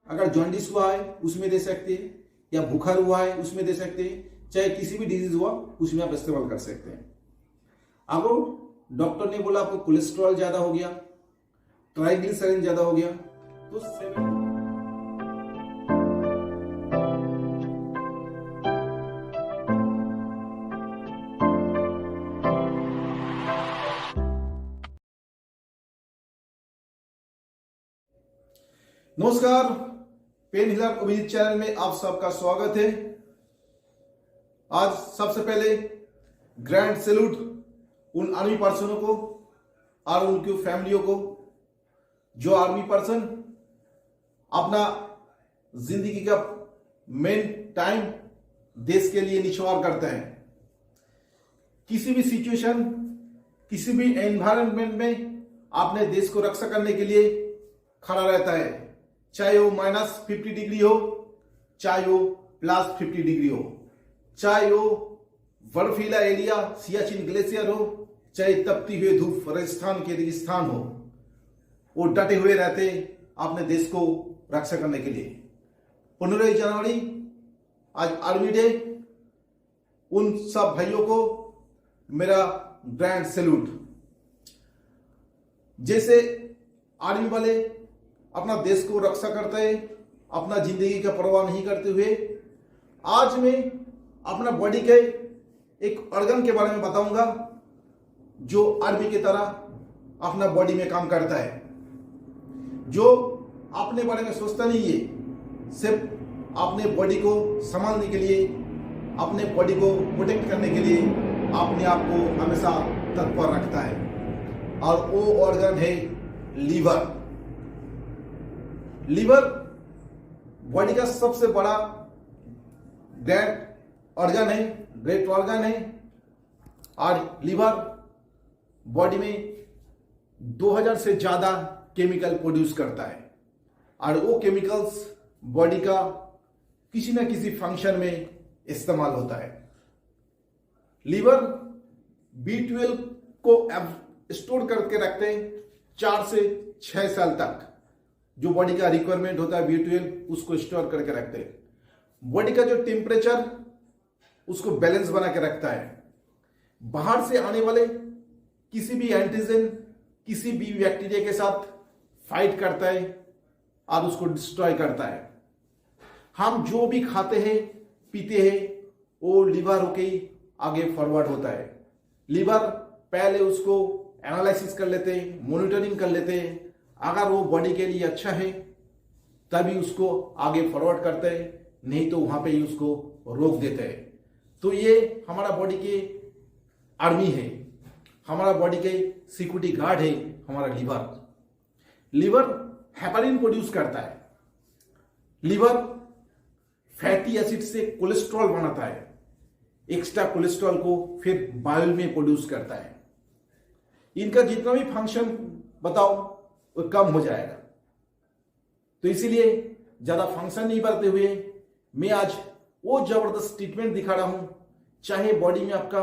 अगर जॉन्डिस हुआ है उसमें दे सकते हैं, या बुखार हुआ है उसमें दे सकते हैं, चाहे किसी भी डिजीज हुआ उसमें आप इस्तेमाल कर सकते हैं। आपको डॉक्टर ने बोला आपको कोलेस्ट्रॉल ज्यादा हो गया, ट्राइग्लिसराइड ज्यादा हो गया, तो नमस्कार, पेन हिलर अभिजीत चैनल में आप सबका स्वागत है। आज सबसे पहले ग्रैंड सैल्यूट उन आर्मी पर्सनों को और उनकी फैमिलियों को जो आर्मी पर्सन अपना जिंदगी का मेन टाइम देश के लिए निछावर करते हैं। किसी भी सिचुएशन, किसी भी एनवायरनमेंट में अपने देश को रक्षा करने के लिए खड़ा रहता है, चाहे वो -50 डिग्री हो, चाहे वो +50 डिग्री हो, चाहे वो बर्फीला एरिया सियाचिन ग्लेशियर हो, चाहे तपती हुई धूप राजस्थान के रेगिस्तान हो, वो डटे हुए रहते अपने देश को रक्षा करने के लिए। 15 जनवरी आज आर्मी डे, उन सब भाइयों को मेरा ग्रैंड सैल्यूट। जैसे आर्मी वाले अपना देश को रक्षा करते हैं, अपना जिंदगी का परवाह नहीं करते हुए, आज मैं अपना बॉडी के एक ऑर्गन के बारे में बताऊंगा जो आर्मी की तरह अपना बॉडी में काम करता है, जो अपने बारे में सोचता नहीं है, सिर्फ अपने बॉडी को संभालने के लिए, अपने बॉडी को प्रोटेक्ट करने के लिए अपने आप को हमेशा तत्पर रखता है। और वो ऑर्गन है लीवर। लीवर बॉडी का सबसे बड़ा ग्रेट ऑर्गन है और लीवर बॉडी में 2000 से ज्यादा केमिकल प्रोड्यूस करता है और वो केमिकल्स बॉडी का किसी ना किसी फंक्शन में इस्तेमाल होता है। लीवर B12 को स्टोर करके रखते हैं 4 से 6 साल तक। जो बॉडी का रिक्वायरमेंट होता है B12 उसको स्टोर करके रखते हैं। बॉडी का जो टेम्परेचर उसको बैलेंस बना के रखता है। बाहर से आने वाले किसी भी एंटीजन, किसी भी बैक्टीरिया के साथ फाइट करता है और उसको डिस्ट्रॉय करता है। हम जो भी खाते हैं पीते हैं वो लीवर होके आगे फॉरवर्ड होता है। लीवर पहले उसको एनालिसिस कर लेते हैं, मॉनिटरिंग कर लेते हैं, अगर वो बॉडी के लिए अच्छा है तभी उसको आगे फॉरवर्ड करते हैं, नहीं तो वहां पे ही उसको रोक देते हैं। तो ये हमारा बॉडी के आर्मी है, हमारा बॉडी के सिक्योरिटी गार्ड है हमारा लीवर। लीवर हेपारिन प्रोड्यूस करता है। लीवर फैटी एसिड से कोलेस्ट्रॉल बनाता है, एक्स्ट्रा कोलेस्ट्रॉल को फिर बाइल में प्रोड्यूस करता है। इनका जितना भी फंक्शन बताओ वो कम हो जाएगा। तो इसीलिए ज्यादा फंक्शन नहीं बढ़ते हुए मैं आज वो जबरदस्त ट्रीटमेंट दिखा रहा हूं। चाहे बॉडी में आपका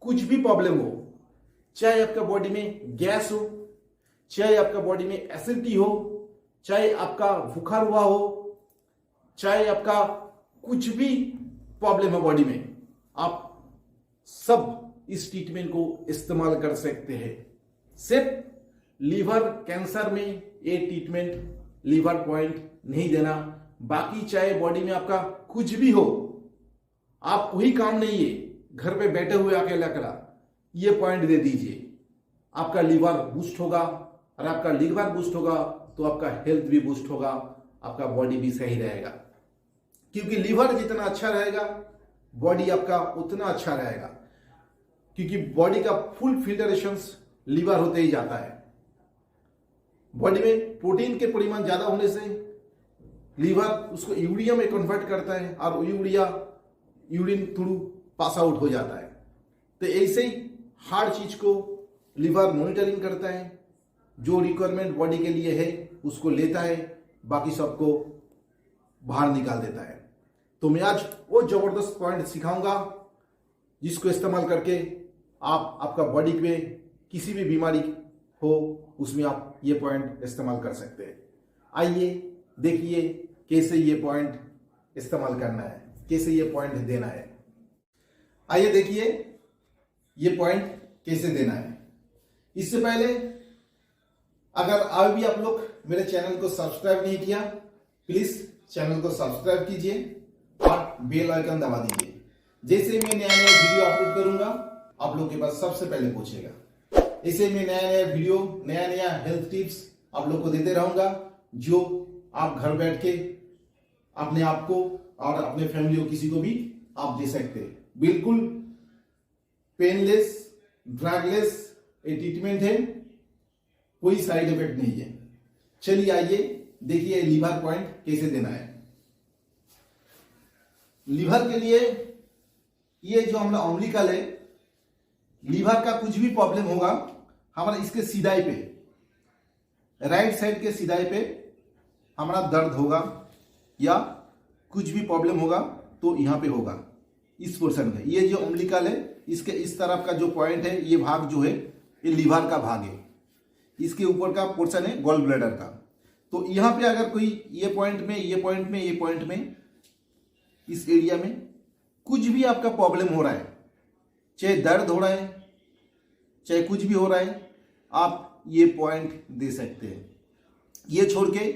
कुछ भी प्रॉब्लम हो, चाहे आपका बॉडी में गैस हो, चाहे आपका बॉडी में एसिडिटी हो, चाहे आपका बुखार हुआ हो, चाहे आपका कुछ भी प्रॉब्लम है बॉडी में, आप सब इस ट्रीटमेंट को इस्तेमाल कर सकते हैं। सिर्फ लीवर कैंसर में ये ट्रीटमेंट लीवर पॉइंट नहीं देना, बाकी चाहे बॉडी में आपका कुछ भी हो, आप कोई काम नहीं है, घर पे बैठे हुए अकेला अकेला ये पॉइंट दे दीजिए, आपका लीवर बूस्ट होगा। और आपका लीवर बूस्ट होगा तो आपका हेल्थ भी बूस्ट होगा, आपका बॉडी भी सही रहेगा। क्योंकि लीवर जितना अच्छा रहेगा बॉडी आपका उतना अच्छा रहेगा, क्योंकि बॉडी का फुल फिल्टरेशन लीवर होते ही जाता है। बॉडी में प्रोटीन के परिमाण ज्यादा होने से लीवर उसको यूरिया में कन्वर्ट करता है और urea urine through pass out हो जाता है। तो ऐसे ही हर चीज को लीवर मॉनिटरिंग करता है, जो रिक्वायरमेंट बॉडी के लिए है उसको लेता है, बाकी सबको बाहर निकाल देता है। तो मैं आज वो जबरदस्त पॉइंट सिखाऊंगा जिसको इस्तेमाल करके आप आपका बॉडी में किसी भी बीमारी हो उसमें आप ये पॉइंट इस्तेमाल कर सकते हैं। आइए देखिए कैसे ये पॉइंट इस्तेमाल करना है, कैसे ये पॉइंट देना है। आइए देखिए ये पॉइंट कैसे देना है। इससे पहले अगर आज भी आप लोग मेरे चैनल को सब्सक्राइब नहीं किया, प्लीज चैनल को सब्सक्राइब कीजिए और बेल आइकन दबा दीजिए। जैसे मैं नया नया वीडियो अपलोड करूंगा आप लोग के पास सबसे पहले पहुंचेगा। ऐसे में नया नया वीडियो, नया नया हेल्थ टिप्स आप लोग को देते रहूंगा, जो आप घर बैठ के अपने आप को और अपने फैमिली को किसी को भी आप दे सकते हैं। बिल्कुल पेनलेस, ड्रगलेस ये ट्रीटमेंट है, कोई साइड इफेक्ट नहीं है। चलिए आइए देखिए लीवर पॉइंट कैसे देना है। लीवर के लिए ये जो हमारा अम्बिलिकल है, लीवर का कुछ भी प्रॉब्लम होगा हमारा इसके सीधाई पे, राइट साइड के सीधाई पे हमारा दर्द होगा या कुछ भी प्रॉब्लम होगा तो यहां पे होगा इस पोर्शन में। ये जो अम्बिलिकल है इसके इस तरफ का जो पॉइंट है, ये भाग जो है ये लीवर का भाग है। इसके ऊपर का पोर्शन है गॉल ब्लैडर का। तो यहां पे अगर कोई ये पॉइंट में, ये पॉइंट में, ये पॉइंट में, इस एरिया में कुछ भी आपका प्रॉब्लम हो रहा है, चाहे दर्द हो रहा है, चाहे कुछ भी हो रहा है, आप ये पॉइंट दे सकते हैं। ये छोड़ के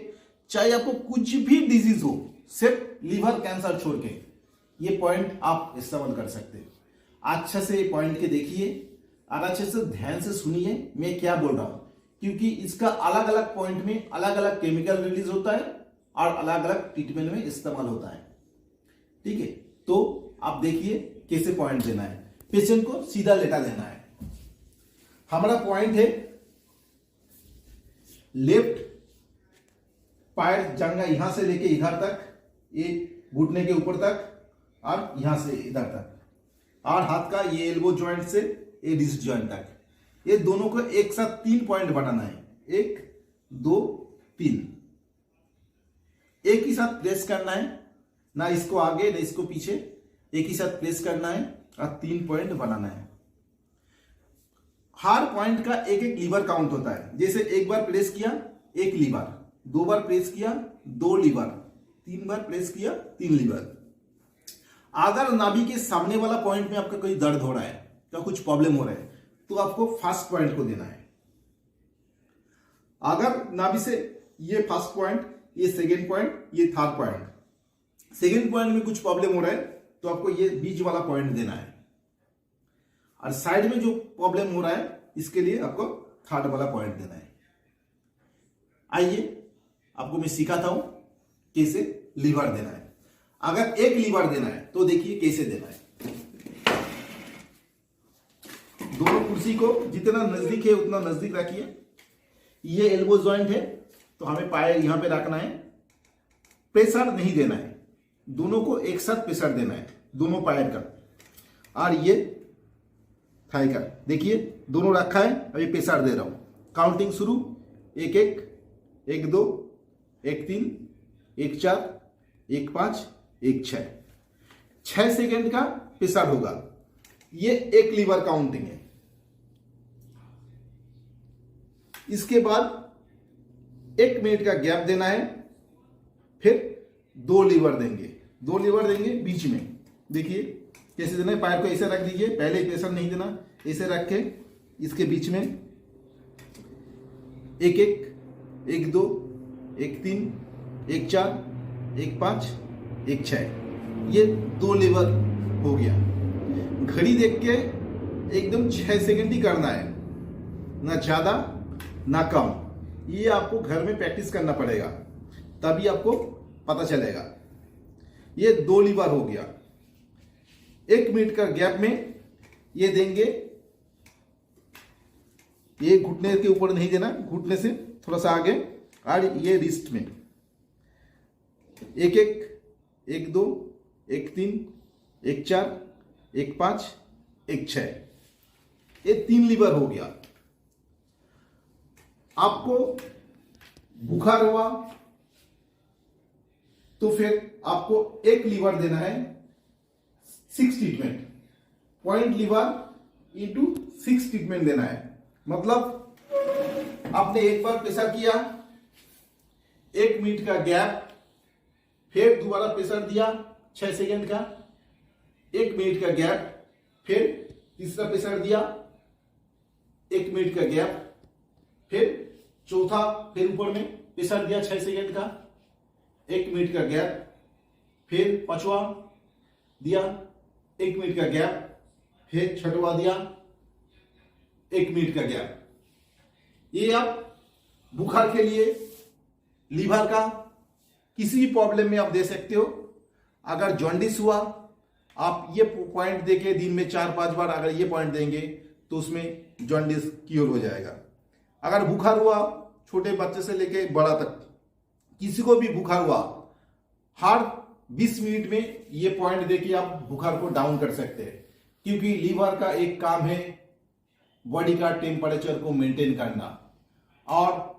चाहे आपको कुछ भी डिजीज हो, सिर्फ लीवर कैंसर छोड़ के ये पॉइंट आप इस्तेमाल कर सकते हैं। अच्छे से ये पॉइंट के देखिए और अच्छे से ध्यान से सुनिए मैं क्या बोल रहा हूं, क्योंकि इसका अलग अलग पॉइंट में अलग अलग केमिकल रिलीज होता है और अलग अलग ट्रीटमेंट में इस्तेमाल होता है। ठीक है, तो आप देखिए कैसे पॉइंट देना है। पेशेंट को सीधा लेटा देना है। हमारा पॉइंट है लेफ्ट पैर जंगा यहां से लेके इधर तक, ये घुटने के ऊपर तक और यहां से इधर तक, और हाथ का ये एल्बो जॉइंट से ये रिस्ट जॉइंट तक, ये दोनों को एक साथ 3 पॉइंट बनाना है। 1 2 3 एक ही साथ प्रेस करना है, ना इसको आगे ना इसको पीछे, एक ही साथ प्रेस करना है और 3 पॉइंट बनाना है। हर पॉइंट का एक एक लीवर काउंट होता है। जैसे एक बार प्रेस किया 1 लीवर, 2 बार प्रेस किया 2 लीवर, 3 बार प्रेस किया 3 लीवर। अगर नाभि के सामने वाला पॉइंट में आपका कोई दर्द हो रहा है या कुछ प्रॉब्लम हो रहा है तो आपको फर्स्ट पॉइंट को देना है। अगर नाभि से ये फर्स्ट पॉइंट, ये सेकेंड पॉइंट, ये थर्ड पॉइंट, सेकेंड पॉइंट में कुछ प्रॉब्लम हो रहा है तो आपको ये बीच वाला पॉइंट देना है, और साइड में जो प्रॉब्लम हो रहा है इसके लिए आपको थर्ड वाला पॉइंट देना है। आइए आपको मैं सिखाता हूं कैसे लीवर देना है। अगर एक लीवर देना है तो देखिए कैसे देना है। दोनों कुर्सी को जितना नजदीक है उतना नजदीक रखिए। ये एल्बो जॉइंट है तो हमें पैर यहां पे रखना है, प्रेशर नहीं देना है, दोनों को एक साथ प्रेशर देना है, दोनों पैर का और ये थाई का। देखिए दोनों रखा है, अभी प्रेशर दे रहा हूं। काउंटिंग शुरू, 1 1 1 2 1 3 1 4 1 5 1 6, 6 सेकेंड का प्रेशर होगा। ये एक लीवर काउंटिंग है। इसके बाद 1 मिनट का गैप देना है, फिर 2 लीवर देंगे, 2 लीवर देंगे बीच में। देखिए कैसे देना है। पैर को ऐसे रख दीजिए, पहले प्रेशर नहीं देना, ऐसे रख के इसके बीच में 1 1 1 2 1 3 1 4 1 5 1 6, ये 2 लीवर हो गया। घड़ी देख के एकदम 6 सेकंड ही करना है, ना ज्यादा ना कम। ये आपको घर में प्रैक्टिस करना पड़ेगा, तभी आपको पता चलेगा। ये 2 लीवर हो गया। 1 मिनट का गैप में ये देंगे। ये घुटने के ऊपर नहीं देना, घुटने से थोड़ा सा आगे, और ये रिस्ट में 1 1 1 2 1 3 1 4 1 5 1 6, ये 3 लीवर हो गया। आपको बुखार हुआ तो फिर आपको 1 लीवर देना है 6 treatment, point liver into 6 treatment देना है। मतलब आपने एक बार प्रेशर किया, 1 मिनट का गैप, फिर दोबारा प्रेशर दिया 6 सेकेंड का, 1 मिनट का गैप, फिर तीसरा प्रेशर दिया 1 मिनट का गैप, फिर चौथा फिर ऊपर में प्रेशर दिया 6 सेकेंड का, 1 मिनट का गैप, फिर पांचवा दिया 1 मिनट का गैप, फिर छठवा दिया 1 मिनट का गैप। ये आप बुखार के लिए, लीवर का किसी भी प्रॉब्लम में आप दे सकते हो। अगर जॉन्डिस हुआ, आप ये पॉइंट देके दिन में 4-5 बार अगर ये पॉइंट देंगे तो उसमें जॉन्डिस क्योर हो जाएगा। अगर बुखार हुआ, छोटे बच्चे से लेके बड़ा तक किसी को भी बुखार हुआ, हर 20 मिनट में ये पॉइंट देके आप बुखार को डाउन कर सकते हैं, क्योंकि लीवर का एक काम है बॉडी का टेम्परेचर को मेंटेन करना और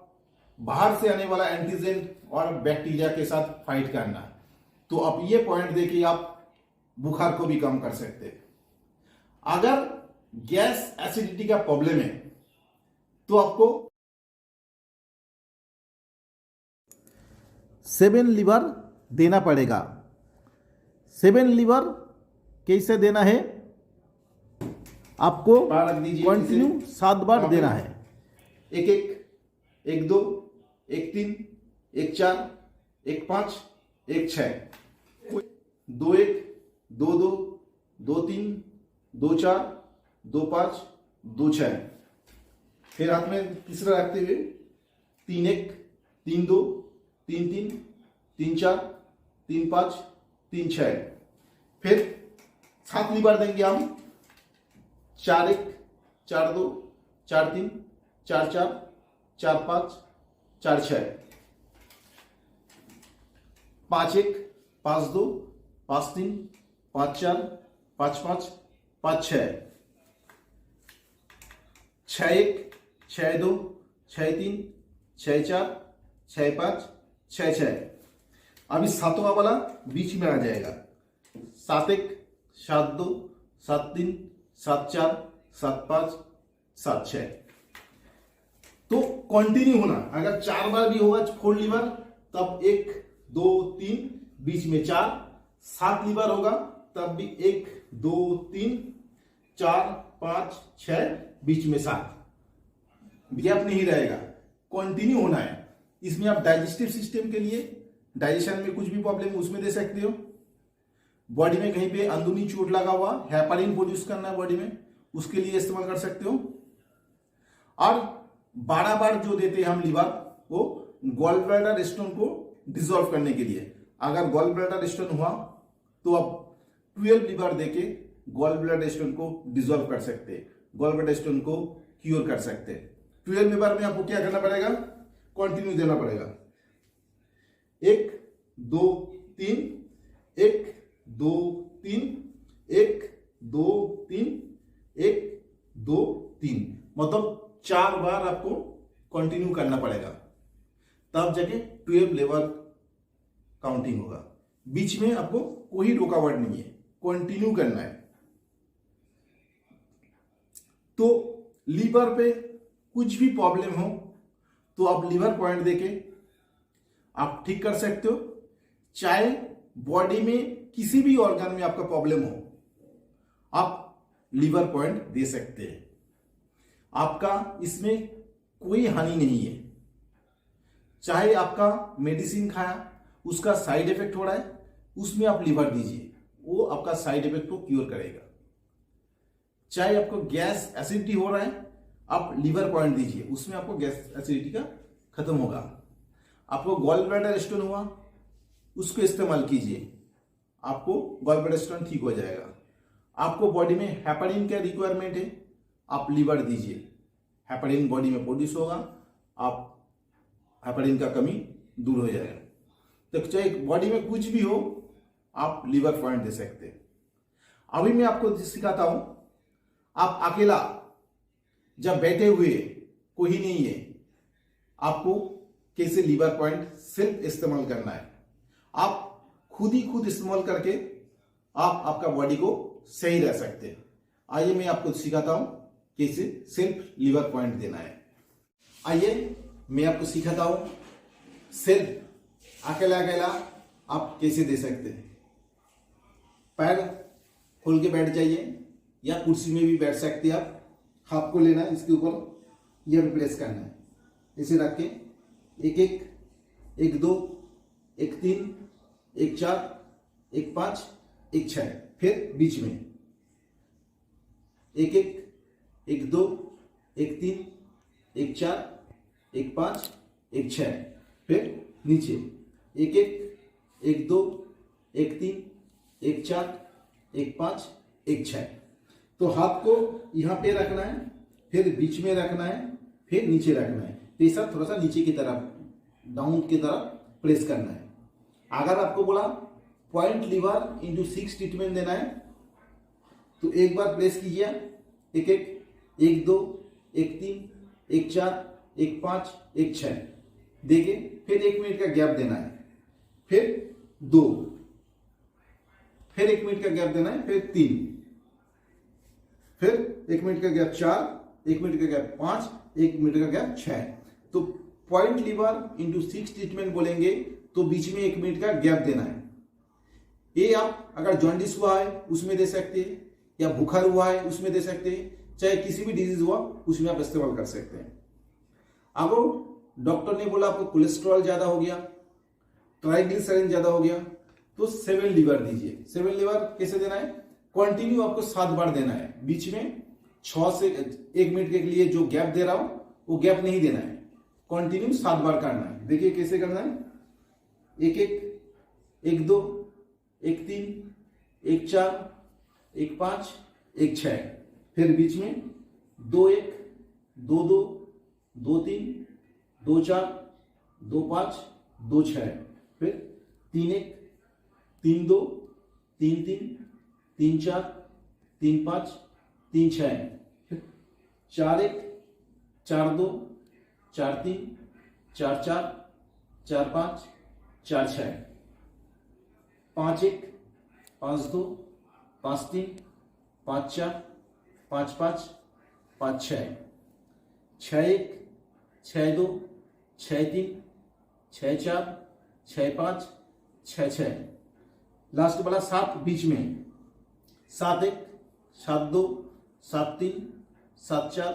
बाहर से आने वाला एंटीजन और बैक्टीरिया के साथ फाइट करना। तो आप ये पॉइंट देके आप बुखार को भी कम कर सकते हैं। अगर गैस एसिडिटी का प्रॉब्लम है तो आपको 7 लीवर देना पड़ेगा। 7 लीवर कैसे देना है? आपको कंटिन्यू 7 बार देना है। 1-1, 1-2, 1-3, 1-4, 1-5, 1-6, 2-1, 2-2, 2-3, 2-4, 2-5, 2-6। फिर हाथ में तीसरा रखते हुए 3-1, 3-2, 3-3, 3-4, 3-5, 3-6। फिर 7 लीवर देंगे हम। 4-1, 4-2, 4-3, 4-4, 4-5, 4-6, 5-1, 5-2, 5-3, 5-4, 5-5, 5-6, 6-1, 6-2, 6-3, 6-4, 6-5, 6-6। अभी सातवां वाला बीच में आ जाएगा। 7-1, 7-2, 7-3, 7-4, 7-5, 7-6। तो कंटिन्यू होना। अगर 4 बार भी होगा 4 लीवर, तब 1, 2, 3, बीच में 4। 7 लीवर होगा तब भी 1, 2, 3, 4, 5, 6, बीच में 7। गैप नहीं रहेगा, कंटिन्यू होना है। इसमें आप डाइजेस्टिव सिस्टम के लिए, डाइजेशन में कुछ भी प्रॉब्लम उसमें दे सकते हो। बॉडी में कहीं पे अंदरूनी चोट लगा हुआ, हेपारिन प्रोड्यूस करना है बॉडी में, उसके लिए इस्तेमाल कर सकते हो। और 12 बार जो देते हैं हम लीवर, वो गॉल ब्लैडर स्टोन को डिसॉल्व करने के लिए। अगर गॉल ब्लैडर स्टोन हुआ तो आप 12 लीवर देके गॉल ब्लैडर स्टोन को डिसॉल्व कर सकते हैं, गॉल ब्लैडर स्टोन को क्योर कर सकते हैं। 12 लीवर में आपको क्या करना पड़ेगा? कंटिन्यू देना पड़ेगा। 1, 2, 3, 1, 2, 3, 1, 2, 3, 1, 2, 3, मतलब 4 बार आपको कंटिन्यू करना पड़ेगा, तब जाके 12 लेवल काउंटिंग होगा। बीच में आपको कोई रुकावट नहीं है, कंटिन्यू करना है। तो लीवर पे कुछ भी प्रॉब्लम हो तो आप लीवर पॉइंट देके आप ठीक कर सकते हो। चाहे बॉडी में किसी भी ऑर्गन में आपका प्रॉब्लम हो, आप लीवर पॉइंट दे सकते हैं। आपका इसमें कोई हानि नहीं है। चाहे आपका मेडिसिन खाया, उसका साइड इफेक्ट हो रहा है, उसमें आप लीवर दीजिए, वो आपका साइड इफेक्ट को क्योर करेगा। चाहे आपको गैस एसिडिटी हो रहा है, आप लीवर पॉइंट दीजिए, उसमें आपको गैस एसिडिटी का खत्म होगा। आपको गॉल ब्लैडर स्टोन हुआ, उसको इस्तेमाल कीजिए, आपको गॉल ब्लैडर स्टोन ठीक हो जाएगा। आपको बॉडी में हेपारिन का रिक्वायरमेंट है, आप लीवर दीजिए, हेपारिन बॉडी में प्रोड्यूस होगा, आप हेपारिन का कमी दूर हो जाएगा। तो चाहे बॉडी में कुछ भी हो, आप लीवर पॉइंट दे सकते हैं। अभी मैं आपको सिखाता हूं, आप अकेला जब बैठे हुए कोई नहीं है, आपको कैसे लीवर पॉइंट सिर्फ इस्तेमाल करना है। आप खुद ही खुद इस्तेमाल करके आप आपका बॉडी को सही रह सकते हैं। आइए मैं आपको सिखाता हूं कैसे सिर्फ लीवर पॉइंट देना है। आइए मैं आपको सिखाता हूं सिर्फ अकेला अकेला आप कैसे दे सकते हैं। पैर खोल के बैठ जाइए या कुर्सी में भी बैठ सकते हैं आप। हाथ को लेना है, इसके ऊपर यह प्रेस करना है, इसे रख के 1 1 1 2 1 3 1 4 1 5 1 6, फिर बीच में 1 1 1 2 1 3 1 4 1 5 1 6, फिर नीचे 1 1 1 2 1 3 1 4 1 5 1 6। तो हाथ को यहां पे रखना है, फिर बीच में रखना है, फिर नीचे रखना है। तो ये सब थोड़ा सा नीचे की तरफ, डाउन की तरफ प्रेस करना है। अगर आपको बोला पॉइंट लीवर इंटू 6 ट्रीटमेंट देना है, तो एक बार प्रेस कीजिए 1 1 1 2 1 3 1 4 1 5 1 6 देके, फिर 1 मिनट का गैप देना है, फिर 2, फिर 1 मिनट का गैप देना है, फिर 3, फिर 1 मिनट का गैप 4, 1 मिनट का गैप 5, 1 मिनट का गैप 6। तो पॉइंट लीवर इंटू 6 ट्रीटमेंट बोलेंगे तो बीच में 1 मिनट का गैप देना है। ये आप अगर जॉन्डिस हुआ है उसमें दे सकते हैं, या बुखार हुआ है उसमें दे सकते हैं, चाहे किसी भी डिजीज हुआ उसमें आप इस्तेमाल कर सकते हैं। अब डॉक्टर ने बोला आपको कोलेस्ट्रॉल ज्यादा हो गया, ट्राइग्लिसराइड ज्यादा हो गया, तो 7 लीवर दीजिए। 7 लीवर कैसे देना है, कंटिन्यू आपको 7 बार देना है, बीच में 6 से 1 मिनट के लिए जो गैप दे रहा हूं वो गैप नहीं देना है, कंटिन्यू 7 बार करना है। देखिए कैसे करना है, 1 1 1 2 1 3 1 4 1 5 1 6, फिर बीच में 2 1 2 2 2 3 2 4 2 5 2 6, फिर 3 1 3 2 3 3 3 4 3 5 3 6, फिर 4 1 4 2 4 3 4 4 4 5 4 6, 5 1 5 2 5 3 5 4 5 5 5 6, 6 1 6 2 6 3 6 4 6 5 6 6, लास्ट वाला 7 बीच में 7 1 7 2 7 3 7 4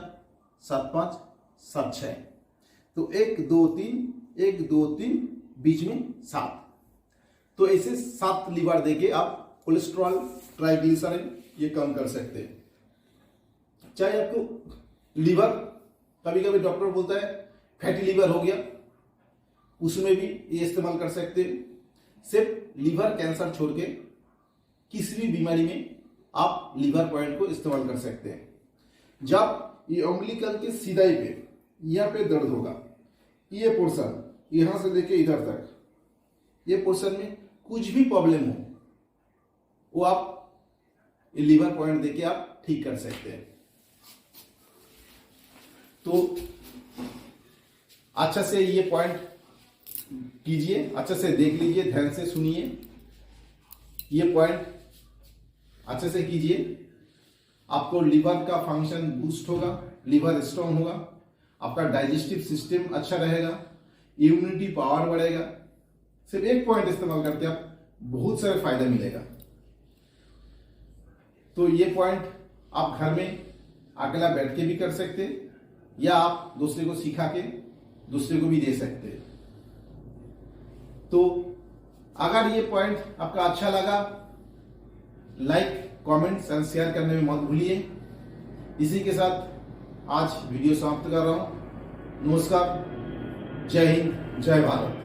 7 5 7 6। तो 1 2 3 1 2 3 बीच में 7। तो ऐसे 7 लीवर देके आप कोलेस्ट्रॉल, ट्राइग्लिसराइड ये कम कर सकते हैं। चाहे आपको लीवर, कभी कभी डॉक्टर बोलता है फैटी लीवर हो गया, उसमें भी ये इस्तेमाल कर सकते हैं। सिर्फ लीवर कैंसर छोड़ के किसी भी बीमारी में आप लीवर पॉइंट को इस्तेमाल कर सकते हैं। जब ये अम्बिलिकल के सीधाई पे यहाँ पे दर्द होगा, ये पोर्शन यहां से लेके इधर तक, ये पोर्शन में कुछ भी प्रॉब्लम हो वो आप लीवर पॉइंट देके आप ठीक कर सकते हैं। तो अच्छा से ये पॉइंट कीजिए, अच्छा से देख लीजिए, ध्यान से सुनिए, ये पॉइंट अच्छे से कीजिए, आपको लीवर का फंक्शन बूस्ट होगा, लीवर स्ट्रांग होगा, आपका डाइजेस्टिव सिस्टम अच्छा रहेगा, इम्यूनिटी पावर बढ़ेगा। सिर्फ एक पॉइंट इस्तेमाल करके आप बहुत सारे फायदा मिलेगा। तो ये पॉइंट आप घर में अकेला बैठ के भी कर सकते हैं, या आप दूसरे को सिखा के दूसरे को भी दे सकते हैं। तो अगर ये पॉइंट आपका अच्छा लगा, लाइक, कमेंट्स एंड शेयर करने में मत भूलिए। इसी के साथ आज वीडियो समाप्त कर रहा हूं। नमस्कार, जय हिंद, जय भारत।